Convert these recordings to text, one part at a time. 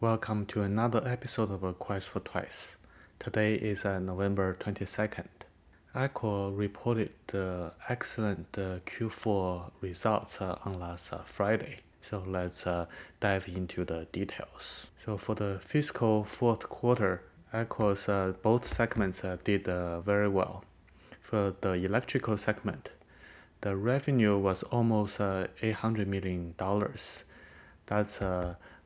Welcome to another episode of A Quest for Twice. Today is November 22nd. ATKR reported excellent Q4 results on last Friday. So let's dive into the details. So for the fiscal fourth quarter, ATKR's both segments did very well. For the electrical segment, the revenue was almost $800 million. That's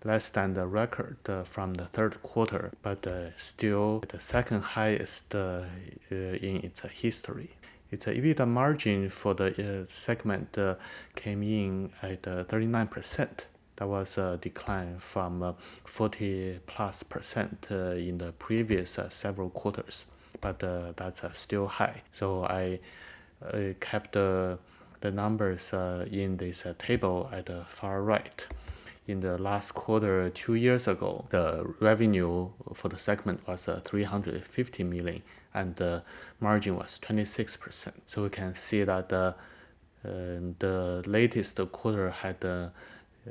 less than the record from the third quarter, but still the second highest in its history. Its EBITDA margin for the segment came in at 39%. That was a decline from 40+% in the previous several quarters, but that's still high. So I kept the numbers in this table at the far right. In the last quarter 2 years ago, the revenue for the segment was 350 million and the margin was 26%. So we can see that the latest quarter had a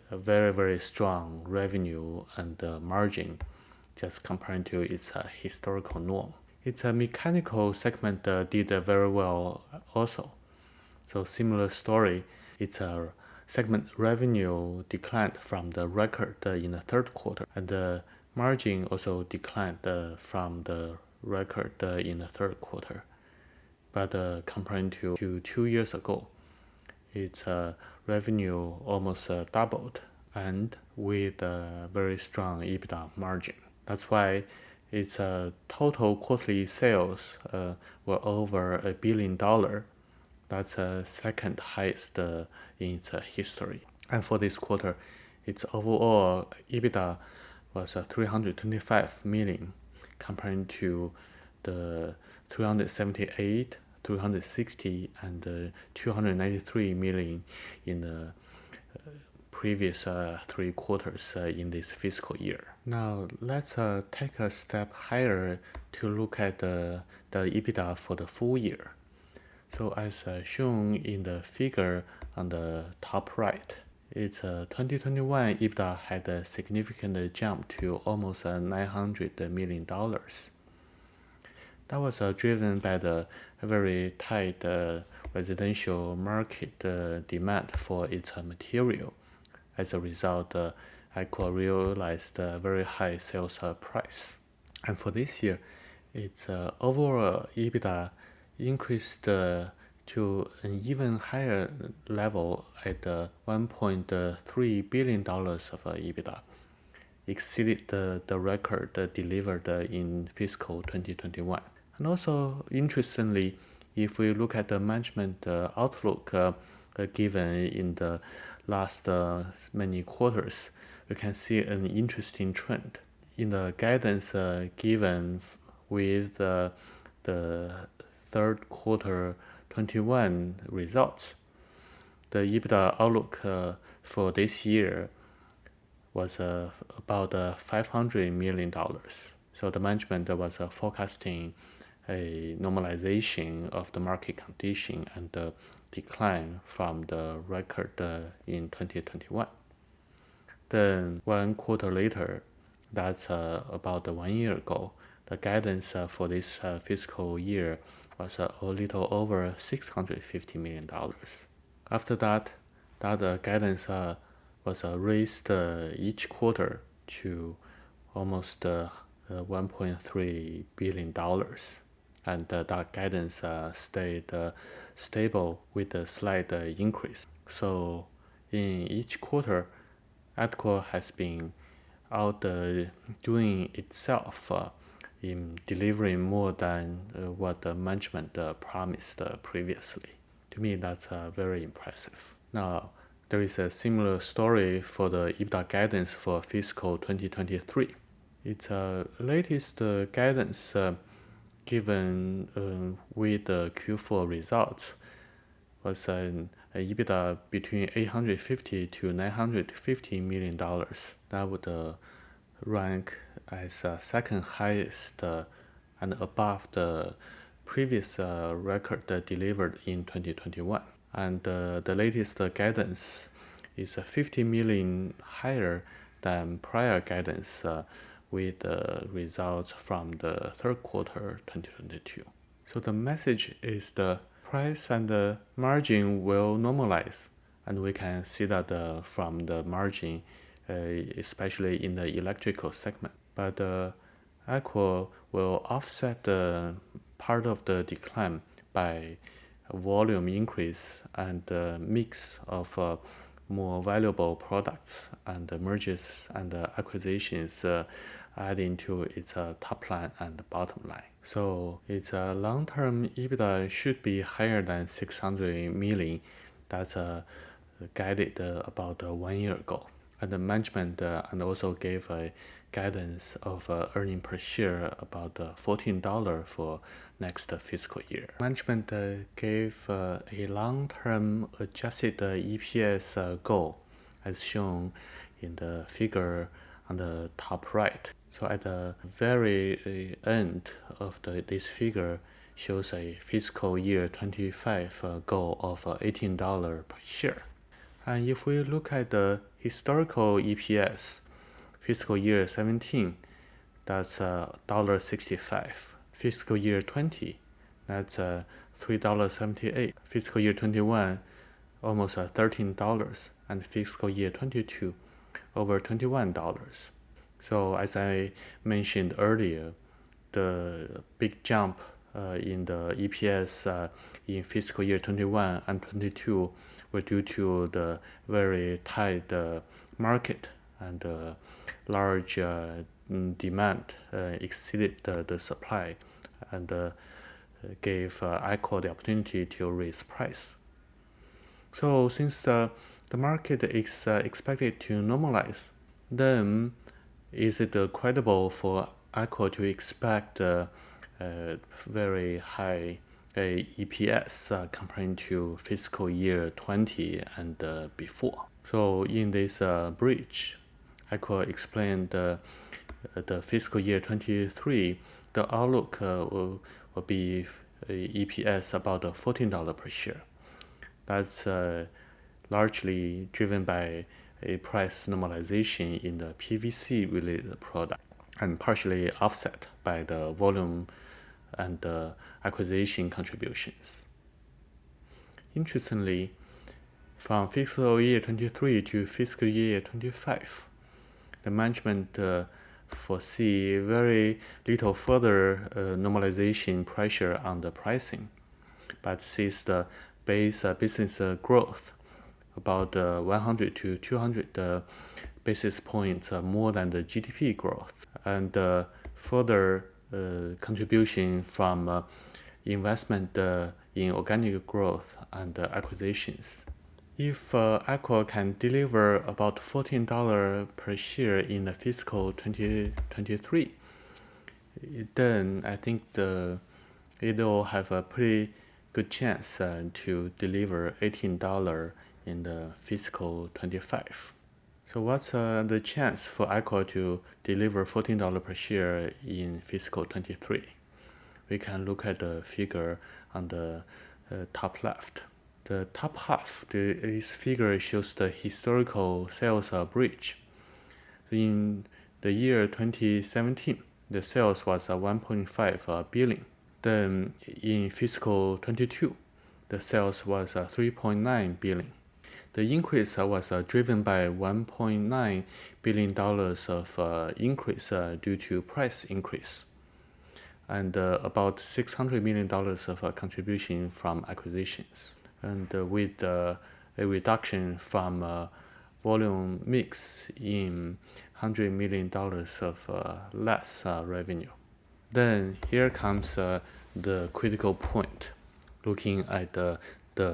very, very strong revenue and margin just comparing to its historical norm. Its mechanical segment did very well also. So similar story, its segment revenue declined from the record in the third quarter, and the margin also declined from the record in the third quarter. But comparing to 2 years ago, its revenue almost doubled, and with a very strong EBITDA margin. That's why its total quarterly sales were over $1 billion. That's second highest in its history. And for this quarter, its overall EBITDA was 325 million compared to the 378, 360, and 293 million in the previous 3 quarters in this fiscal year. Now let's take a step higher to look at the EBITDA for the full year. So as shown in the figure on the top right, its 2021 EBITDA had a significant jump to almost $900 million. That was driven by the very tight residential market demand for its material. As a result, ATKR realized a very high sales price. And for this year, its overall EBITDA increased to an even higher level at $1.3 billion of EBITDA, exceeded the record delivered in fiscal 2021. And also, interestingly, if we look at the management outlook given in the last many quarters, we can see an interesting trend. In the guidance given with the third quarter 21 results, the EBITDA outlook for this year was about $500 million. So the management was forecasting a normalization of the market condition and the decline from the record in 2021. Then 1 quarter later, that's about 1 year ago, the guidance for this fiscal year was a little over $650 million. After that, guidance was raised each quarter to almost $1.3 billion. And that guidance stayed stable with a slight increase. So in each quarter, ATKR has been outdoing itself in delivering more than what the management promised previously. To me, that's very impressive. Now, there is a similar story for the EBITDA guidance for fiscal 2023. Its latest guidance given with the Q4 results was an EBITDA between $850 to $950 million. That would rank as second highest and above the previous record delivered in 2021. And the latest guidance is 50 million higher than prior guidance with the results from the third quarter 2022. So the message is the price and the margin will normalize, and we can see that from the margin, especially in the electrical segment. But Aqua will offset the part of the decline by volume increase and mix of more valuable products and mergers and acquisitions adding to its top line and bottom line. So its long-term EBITDA should be higher than 600 million. That's guided about 1 year ago. And the management and also gave a guidance of earning per share about $14 for next fiscal year. Management gave a long-term adjusted EPS goal as shown in the figure on the top right. So at the very end of this figure shows a fiscal year 25 goal of $18 per share. And if we look at the historical EPS, fiscal year 17, that's $1.65. Fiscal year 20, that's $3.78. Fiscal year 21, almost $13. And fiscal year 22, over $21. So as I mentioned earlier, the big jump in the EPS in fiscal year 21 and 22 were due to the very tight market and large demand exceeded the supply and gave Aqua the opportunity to raise price. So since the market is expected to normalize, then is it credible for Aqua to expect very high EPS comparing to fiscal year 20 and before? So in this bridge, Aqua explained the fiscal year 23, the outlook will be EPS about $14 per share. That's largely driven by a price normalization in the PVC related product and partially offset by the volume and acquisition contributions. Interestingly, from fiscal year 23 to fiscal year 25, the management foresee very little further normalization pressure on the pricing, but sees the base business growth about 100 to 200 basis points more than the GDP growth, and further contribution from investment in organic growth and acquisitions. If Aqua can deliver about $14 per share in the fiscal 2023, then I think it will have a pretty good chance to deliver $18 in the fiscal 25. So what's the chance for Aqua to deliver $14 per share in fiscal 23? We can look at the figure on the top left. The top half, this figure shows the historical sales bridge. In the year 2017, the sales was 1.5 billion. Then in fiscal 22, the sales was 3.9 billion. The increase was driven by $1.9 billion of increase due to price increase, and about $600 million of contribution from acquisitions, and with a reduction from volume mix in $100 million of less revenue. Then here comes the critical point, looking at the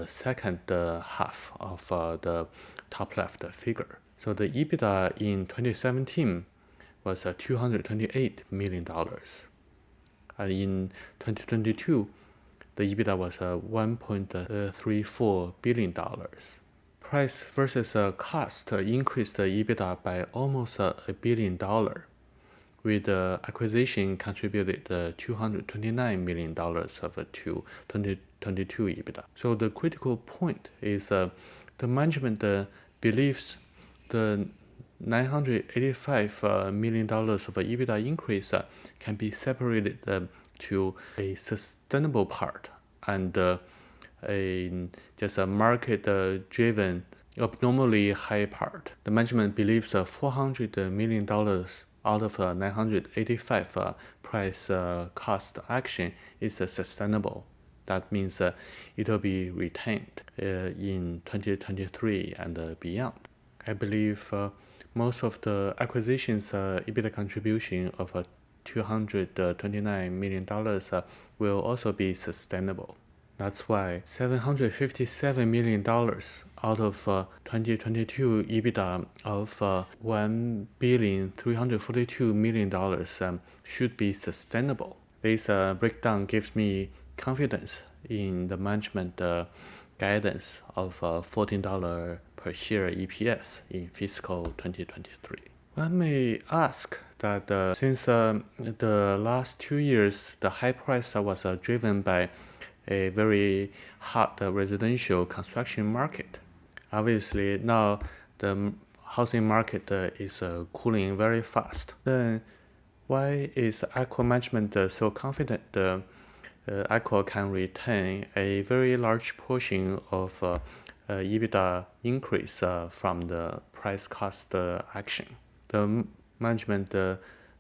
second half of the top left figure. So the EBITDA in 2017 was $228 million. And in 2022, the EBITDA was $1.34 billion. Price versus cost increased the EBITDA by almost $1 billion, with acquisition contributed $229 million of 2022 EBITDA. So the critical point is the management believes the $985 million of EBITDA increase can be separated to a sustainable part and just a market-driven abnormally high part. The management believes $400 million out of 985 price cost action is sustainable. That means it will be retained in 2023 and beyond. I believe most of the acquisitions EBITDA contribution of $229 million will also be sustainable. That's why $757 million out of 2022 EBITDA of $1,342 million should be sustainable. This breakdown gives me confidence in the management guidance of $14 per share EPS in fiscal 2023. One may ask that since the last 2 years, the high price was driven by a very hot residential construction market. Obviously, now the housing market is cooling very fast. Then why is Aqua management so confident Aqua can retain a very large portion of EBITDA increase from the price cost action? The management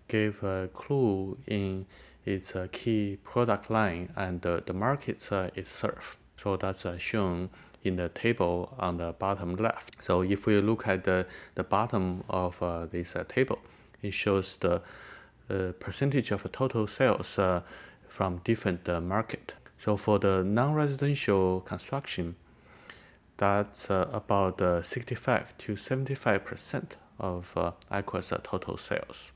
gave a clue in its key product line and the markets it serves. So that's shown in the table on the bottom left. So if we look at the bottom of this table, it shows the percentage of total sales from different market. So for the non-residential construction, that's about 65 to 75% of Aqua's total sales.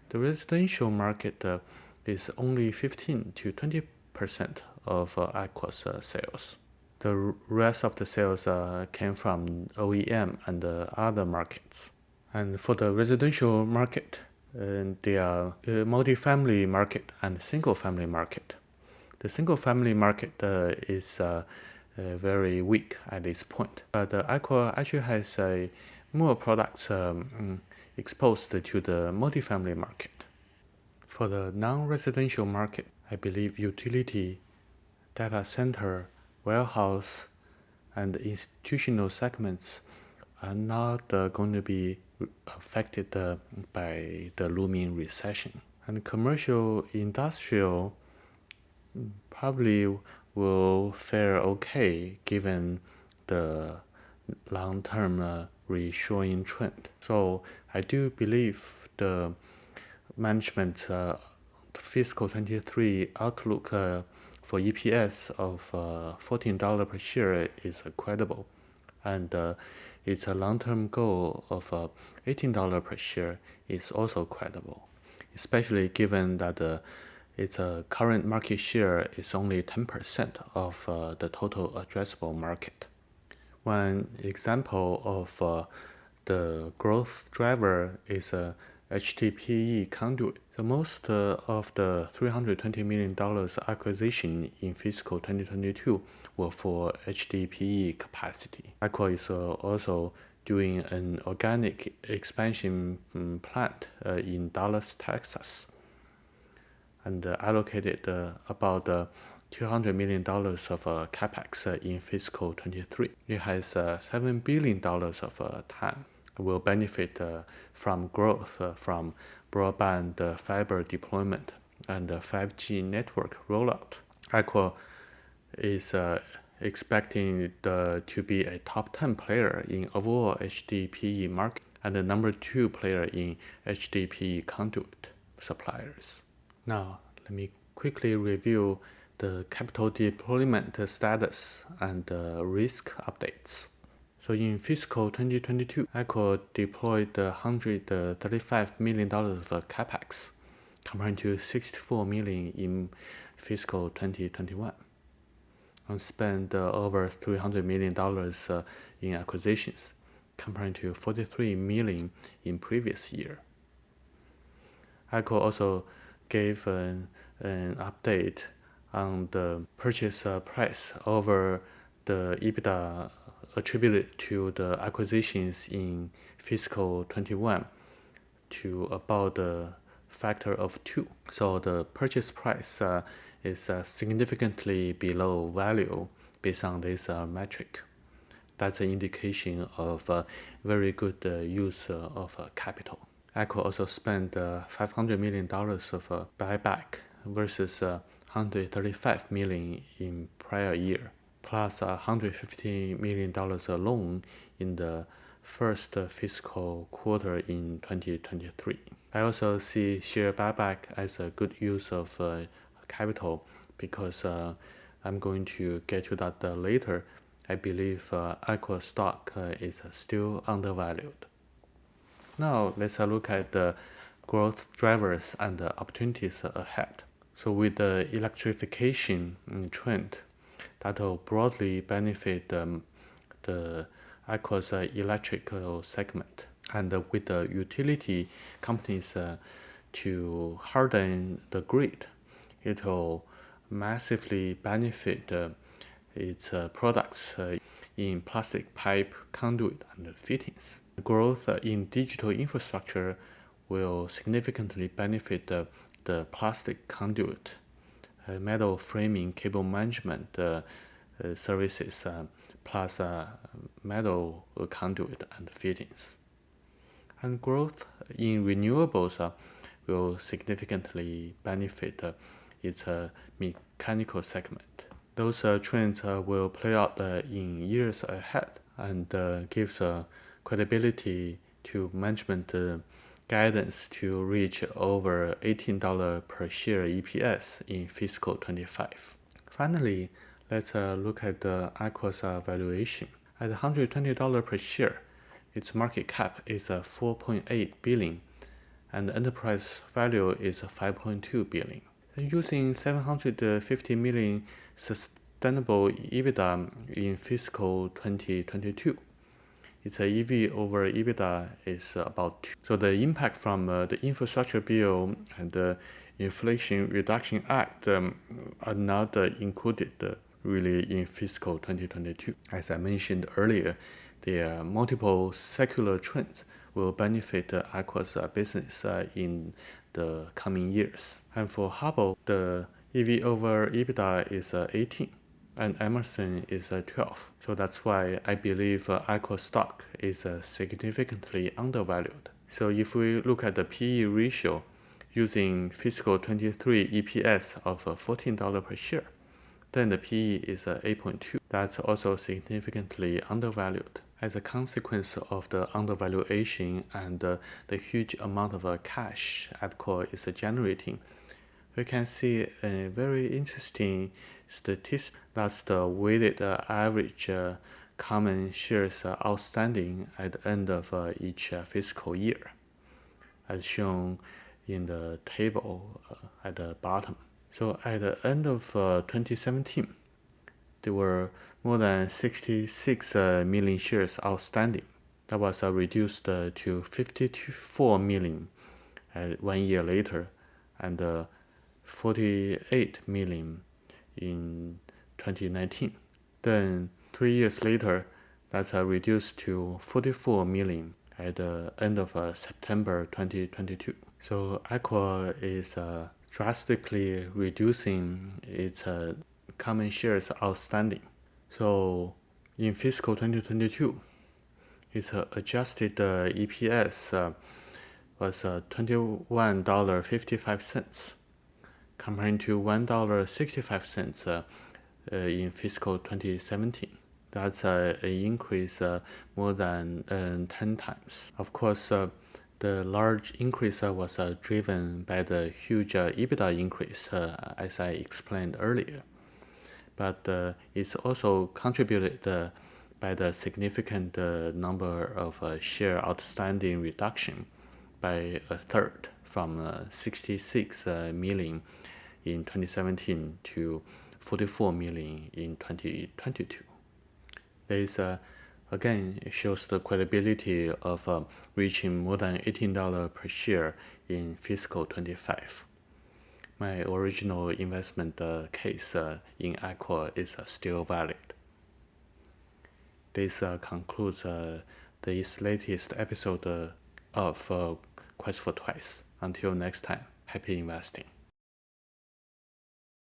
The residential market is only 15 to 20% of Aqua's sales. The rest of the sales came from OEM and other markets. And for the residential market, there are multi-family market and single-family market. The single-family market is very weak at this point. But Aqua actually has more products exposed to the multifamily market. For the non-residential market, I believe utility, data center, warehouse, and institutional segments are not going to be affected by the looming recession. And commercial industrial probably will fare okay given the long-term reshoring trend. So I do believe the management fiscal 23 outlook for EPS of $14 per share is credible, and its long-term goal of $18 per share is also credible, especially given that its current market share is only 10% of the total addressable market. One example of the growth driver is HDPE conduit. The most of the $320 million acquisition in fiscal 2022 were for HDPE capacity. Aqua is also doing an organic expansion plant in Dallas, Texas, and allocated about $200 million of capex in fiscal 23. It has $7 billion of TAM. Will benefit from growth from broadband fiber deployment and 5G network rollout. Aqua is expecting to be a top 10 player in overall HDPE market and the number 2 player in HDPE conduit suppliers. Now, let me quickly review the capital deployment status and risk updates. So in fiscal 2022, Aqua deployed $135 million of capex, compared to $64 million in fiscal 2021, and spent over $300 million in acquisitions, compared to $43 million in previous year. Aqua also gave an update on the purchase price over the EBITDA attributed to the acquisitions in fiscal 21 to about a factor of 2. So the purchase price is significantly below value based on this metric. That's an indication of very good use of capital. ATKR also spent $500 million of buyback versus $135 million in prior year, plus $150 million alone in the first fiscal quarter in 2023. I also see share buyback as a good use of capital because I'm going to get to that later. I believe ATKR stock is still undervalued. Now let's look at the growth drivers and the opportunities ahead. So with the electrification trend, that will broadly benefit the ATKR's electrical segment. And with the utility companies to harden the grid, it will massively benefit its products in plastic pipe, conduit, and fittings. Growth in digital infrastructure will significantly benefit the plastic conduit, metal framing, cable management services, plus metal conduit and fittings. And growth in renewables will significantly benefit its mechanical segment. Those trends will play out in years ahead and gives credibility to management guidance to reach over $18 per share EPS in fiscal 25. Finally, let's look at the ATKR's valuation. At $120 per share, its market cap is $4.8 billion, and the enterprise value is $5.2 billion. Using $750 million sustainable EBITDA in fiscal 2022, its EV over EBITDA is about 2. So the impact from the infrastructure bill and the Inflation Reduction Act are not included really in fiscal 2022. As I mentioned earlier, the multiple secular trends will benefit ATKR's business in the coming years. And for Hubble, the EV over EBITDA is 18. And Emerson is 12. So that's why I believe ATKR stock is significantly undervalued. So if we look at the PE ratio using fiscal 23 EPS of $14 per share, then the PE is 8.2. That's also significantly undervalued. As a consequence of the undervaluation and the huge amount of cash ATKR is generating, we can see a very interesting statistic. That's the weighted average common shares outstanding at the end of each fiscal year, as shown in the table at the bottom. So at the end of 2017, there were more than 66 million shares outstanding. That was reduced to 54 million 1 year later, and 48 million in 2019. Then 3 years later, that's reduced to 44 million at the end of September 2022. So ATKR is drastically reducing its common shares outstanding. So in fiscal 2022, its adjusted EPS was $21.55, comparing to $1.65 in fiscal 2017. That's an increase more than 10 times. Of course, the large increase was driven by the huge EBITDA increase, as I explained earlier. But it's also contributed by the significant number of share outstanding reduction by a third, from 66 million in 2017 to 44 million in 2022. This again shows the credibility of reaching more than $18 per share in fiscal 25. My original investment case in ATKR is still valid. this concludes this latest episode of Quest for Twice. Until next time, happy investing.